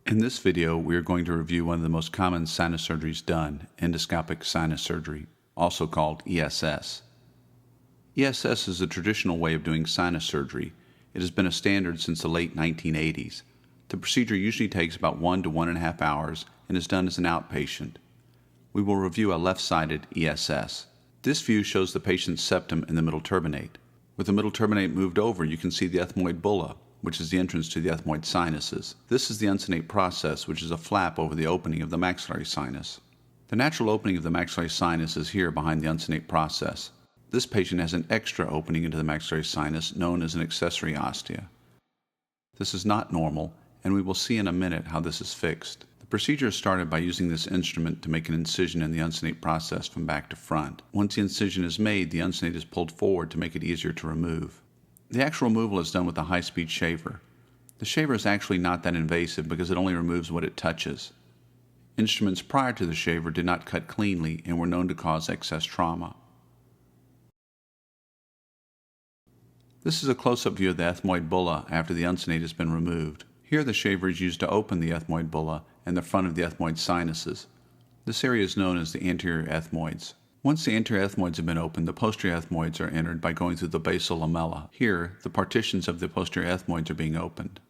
In this video, we are going to review one of the most common sinus surgeries done, endoscopic sinus surgery, also called ESS. ESS is a traditional way of doing sinus surgery. It has been a standard since the late 1980s. The procedure usually takes about 1 to 1.5 hours and is done as an outpatient. We will review a left-sided ESS. This view shows the patient's septum in the middle turbinate. With the middle turbinate moved over, you can see the ethmoid bulla, which is the entrance to the ethmoid sinuses. This is the uncinate process, which is a flap over the opening of the maxillary sinus. The natural opening of the maxillary sinus is here behind the uncinate process. This patient has an extra opening into the maxillary sinus known as an accessory ostia. This is not normal, and we will see in a minute how this is fixed. The procedure is started by using this instrument to make an incision in the uncinate process from back to front. Once the incision is made, the uncinate is pulled forward to make it easier to remove. The actual removal is done with a high-speed shaver. The shaver is actually not that invasive because it only removes what it touches. Instruments prior to the shaver did not cut cleanly and were known to cause excess trauma. This is a close-up view of the ethmoid bulla after the uncinate has been removed. Here the shaver is used to open the ethmoid bulla and the front of the ethmoid sinuses. This area is known as the anterior ethmoids. Once the anterior ethmoids have been opened, the posterior ethmoids are entered by going through the basal lamella. Here, the partitions of the posterior ethmoids are being opened.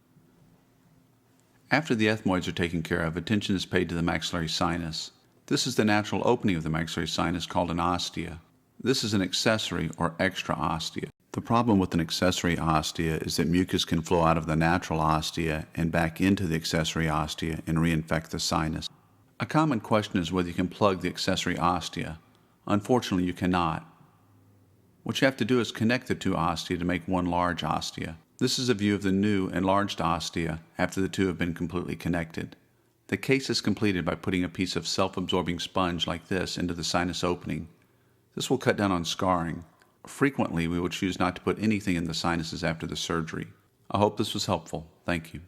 After the ethmoids are taken care of, attention is paid to the maxillary sinus. This is the natural opening of the maxillary sinus called an ostia. This is an accessory or extra ostia. The problem with an accessory ostia is that mucus can flow out of the natural ostia and back into the accessory ostia and reinfect the sinus. A common question is whether you can plug the accessory ostia. Unfortunately, you cannot. What you have to do is connect the two ostia to make one large ostia. This is a view of the new enlarged ostia after the two have been completely connected. The case is completed by putting a piece of self-absorbing sponge like this into the sinus opening. This will cut down on scarring. Frequently, we will choose not to put anything in the sinuses after the surgery. I hope this was helpful. Thank you.